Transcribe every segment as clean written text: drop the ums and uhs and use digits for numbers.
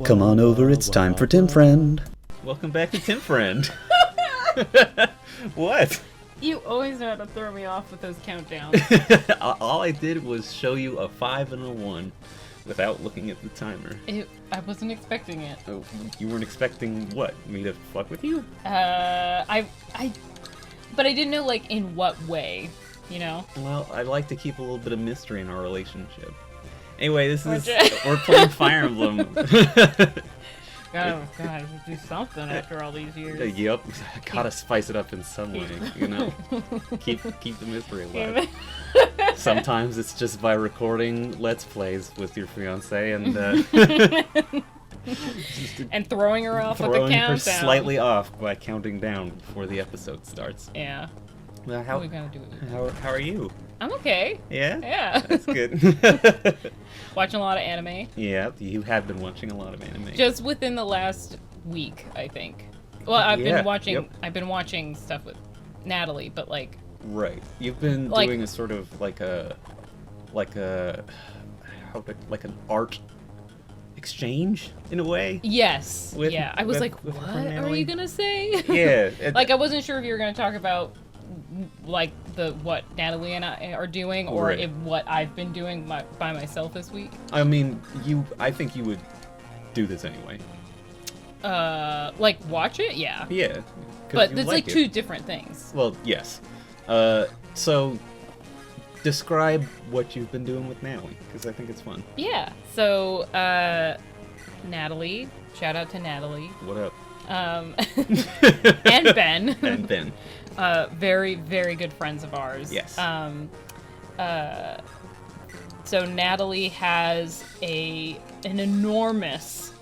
Come on over, it's time for Tim Friend. Welcome back to Tim Friend. What? You always know how to throw me off with those countdowns. All I did was show you a 5 and a 1 without looking at the timer. I wasn't expecting it. Oh, you weren't expecting what? Me to fuck with you? But I didn't know, like, in what way, you know? Well, I like to keep a little bit of mystery in our relationship. Anyway, we're playing Fire Emblem. Oh, God, do something after all these years. Yep, gotta spice it up in some way, you know? keep the mystery alive. Sometimes it's just by recording Let's Plays with your fiancé and and throwing her off with the throwing countdown. her slightly off by counting down before the episode starts. Yeah. Well, What are we gonna do with it? how are you? I'm okay. Yeah? Yeah. That's good. Watching a lot of anime. Yeah, you have been watching a lot of anime. Just within the last week, I think. Well, I've been watching stuff with Natalie, but like. Right. You've been like, doing a sort of like an art exchange in a way. Yes. Yeah. I was like, with what Natalie? are you gonna say? Yeah. Like, I wasn't sure if you were gonna talk about like what Natalie and I are doing, or right. if what I've been doing by myself this week. I mean, I think you would do this anyway. Like watch it, yeah. Yeah. But it's like two different things. Well, yes. So describe what you've been doing with Natalie, because I think it's fun. Yeah. So, Natalie, shout out to Natalie. What up? And Ben. And Ben. Very, very good friends of ours. Yes. So Natalie has an enormous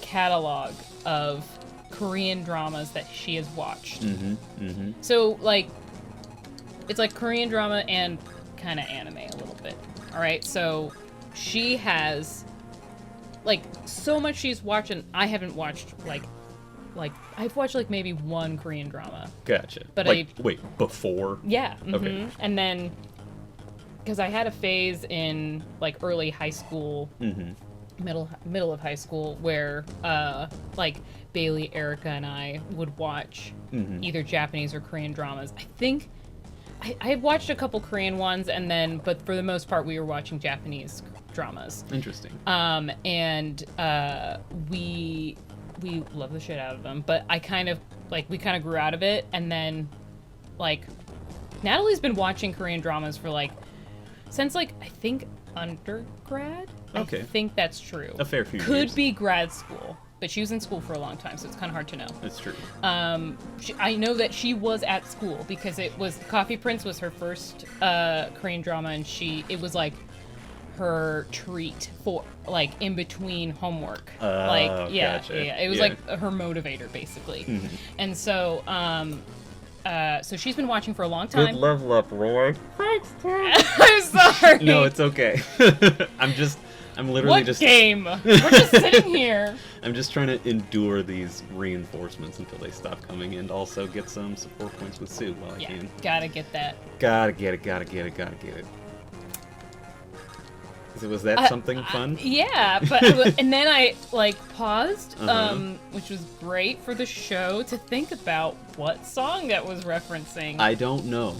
catalog of Korean dramas that she has watched. Mm-hmm. Mm-hmm. So, like, it's like Korean drama and kind of anime a little bit. All right, so she has like so much she's watching. I haven't watched like I've watched like maybe one Korean drama. Gotcha. But wait, before? Yeah. Mm-hmm. Okay. And then because I had a phase in like early high school, middle of high school, where like Bailey, Erica, and I would watch either Japanese or Korean dramas. I think I watched a couple Korean ones, but for the most part, we were watching Japanese dramas. Interesting. And we love the shit out of them, but we kind of grew out of it, and then like Natalie's been watching Korean dramas for like since like I think undergrad. Okay. I think that's true. A fair few years. Could be grad school, but she was in school for a long time, so it's kind of hard to know. That's true. I know that she was at school because Coffee Prince was her first Korean drama, and it was like her treat for like in between homework. Gotcha. Yeah. It was like her motivator basically. Mm-hmm. And so so she's been watching for a long time. Good level up, Roy. Thanks, Tim. I'm sorry. No, it's okay. I'm literally what game? We're just sitting here. I'm just trying to endure these reinforcements until they stop coming, and also get some support points with Sue while I can. Gotta get that. Gotta get it. So was that something fun? Yeah, but and then I like paused, which was great for the show to think about what song that was referencing. I don't know.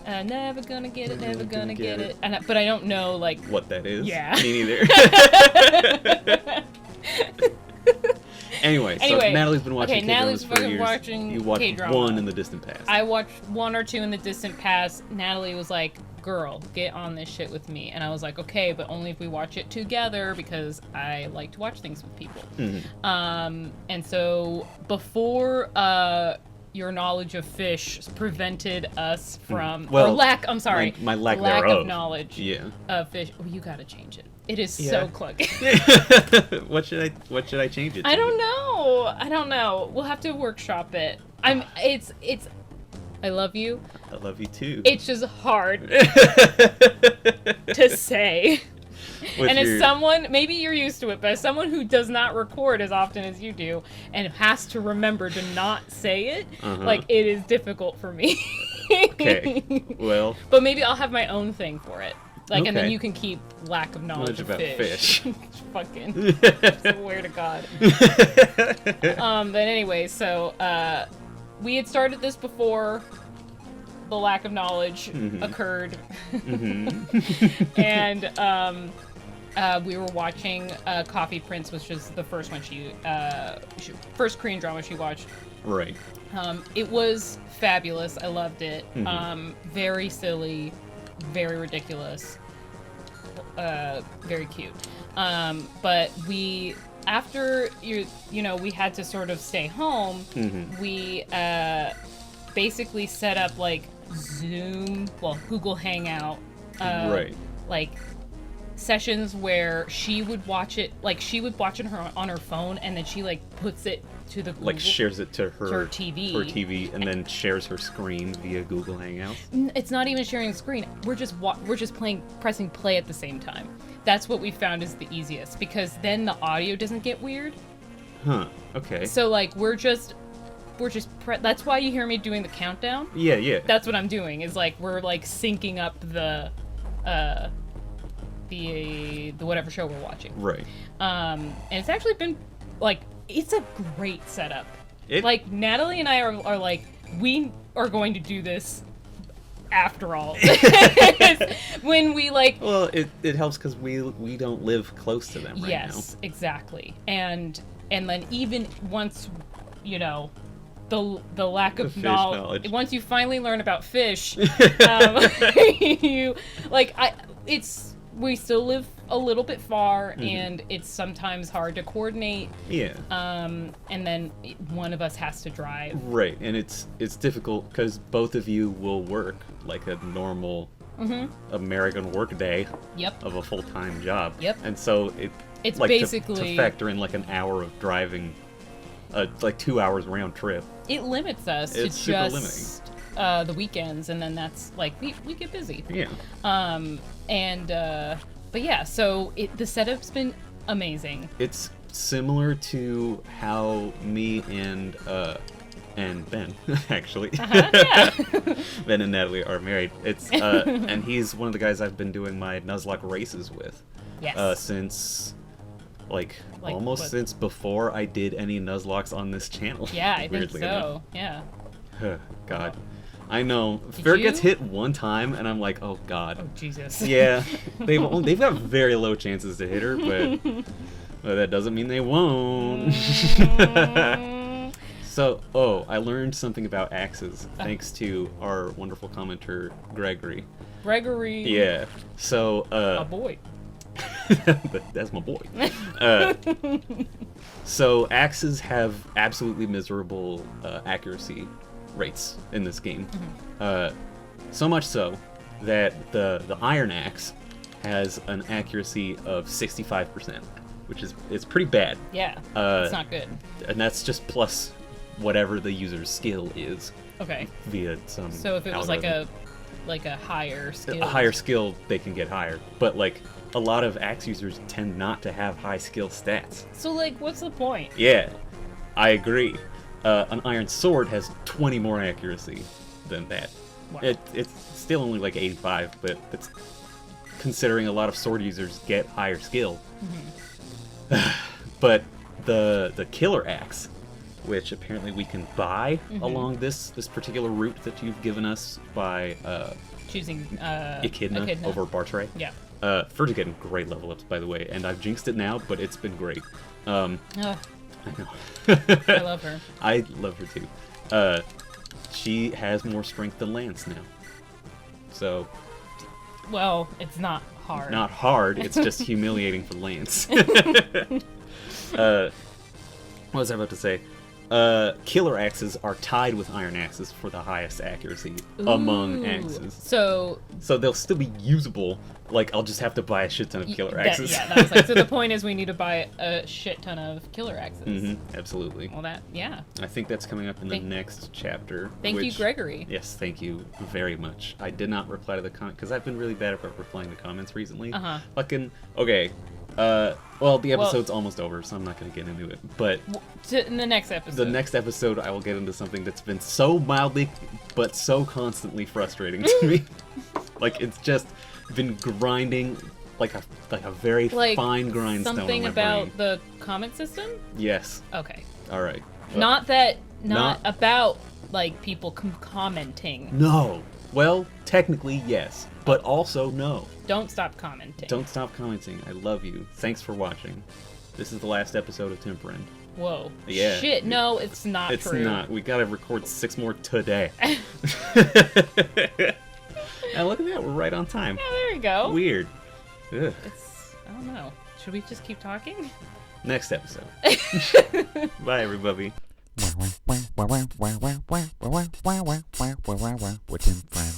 Never gonna get it, never gonna get it. But I don't know like what that is. Yeah. Me neither. Anyway, so Natalie's been watching K-dramas for years. You watched K-drama. one in the distant past. I watched one or two in the distant past. Natalie was like, girl, get on this shit with me. And I was like, okay, but only if we watch it together, because I like to watch things with people. Mm-hmm. And so before your knowledge of fish prevented us from my lack of knowledge of fish. Oh, you gotta change it. It is so clunky. What should I change it to? I don't know. We'll have to workshop it. It's I love you. I love you too. It's just hard to say. As someone, maybe you're used to it, but as someone who does not record as often as you do and has to remember to not say it, like, it is difficult for me. Okay, well. But maybe I'll have my own thing for it. Like, and then Okay. you can keep lack of knowledge of about fish. Fucking swear to God. But anyway, so we had started this before the lack of knowledge occurred, and we were watching Coffee Prince, which was the first one first Korean drama she watched. Right. It was fabulous. I loved it. Very silly, very ridiculous, very cute. But after we had to sort of stay home. We basically set up like Google Hangout, Right. like sessions where she would watch it on her phone, and then she like puts it to the Google, Like shares it to her TV. and then shares her screen via Google Hangouts. It's not even sharing the screen. We're just pressing play at the same time. That's what we found is the easiest, because then the audio doesn't get weird. Huh. Okay. So like we're just that's why you hear me doing the countdown. Yeah. That's what I'm doing, is like we're like syncing up the whatever show we're watching. Right. And it's actually been like, it's a great setup. Like Natalie and I are like, we are going to do this after all. When we like, well, it helps because we don't live close to them right now. yes, exactly. And then even once, the lack of fish knowledge. Once you finally learn about fish, we still live a little bit far, and it's sometimes hard to coordinate. Yeah. And then one of us has to drive. Right, and it's difficult because both of you will work like a normal American work day Yep. of a full-time job. Yep. And so It's like basically to factor in like an hour of driving, like 2 hours round trip. it limits us It's to super just the weekends, and then that's like we get busy. Yeah. But yeah, so the setup's been amazing. It's similar to how me and Ben actually Yeah. Ben and Natalie are married. It's and he's one of the guys I've been doing my Nuzlocke races with. Yes. Since like what? since before I did any Nuzlocks on this channel. Yeah, I think weirdly so. Yeah. enough. God. I know. Did Fair you? gets hit one time and I'm like, oh God. Oh Jesus. Yeah. They've got very low chances to hit her, but that doesn't mean they won't. So, I learned something about axes thanks to our wonderful commenter Gregory. Gregory. Yeah. So, A boy. that's my boy. So axes have absolutely miserable accuracy rates in this game. So much so that the iron axe has an accuracy of 65%, which is pretty bad. Yeah. It's not good. And that's just plus whatever the user's skill is Okay. via some. So if it was algorithm. like a higher skill. A higher skill, they can get higher. But like a lot of axe users tend not to have high skill stats. So like, what's the point? Yeah, I agree. An iron sword has 20 more accuracy than that. Wow. It's still only like 85, but it's considering a lot of sword users get higher skill. But the killer axe, which apparently we can buy along this particular route that you've given us by Choosing Echidna over Bartray. Yeah. Fur's getting great level ups, by the way, and I've jinxed it now, but it's been great. Ugh, I know. I love her. I love her too. She has more strength than Lance now. So, Well, it's not hard. not hard, it's just humiliating for Lance. What was I about to say? Killer axes are tied with iron axes for the highest accuracy among Ooh. axes. So So they'll still be usable. Like, I'll just have to buy a shit ton of killer axes. that was like, so the point is we need to buy a shit ton of killer axes. Absolutely. Well, yeah. I think that's coming up in the Thank- next chapter. Thank you, which- Gregory. Yes, thank you very much. I did not reply to the comment because I've been really bad about replying to comments recently. Fucking okay. Well, the episode's almost over, so I'm not gonna get into it. But In the next episode. the next episode, I will get into something that's been so mildly, but so constantly frustrating to me. Like, it's just been grinding like a very fine grindstone. Something on my about brain. the comment system? Yes. Okay. All right. Not about like people commenting. No. Well, technically yes, but also no. Don't stop commenting. Don't stop commenting. I love you. Thanks for watching. This is the last episode of Tim Friend. Whoa. Yeah. Shit, no, it's not It's true. not. We gotta record 6 more today. And look at that, we're right on time. Yeah, there you go. Weird. Ugh. I don't know. Should we just keep talking? Next episode. Bye, everybody. With Tim Friend.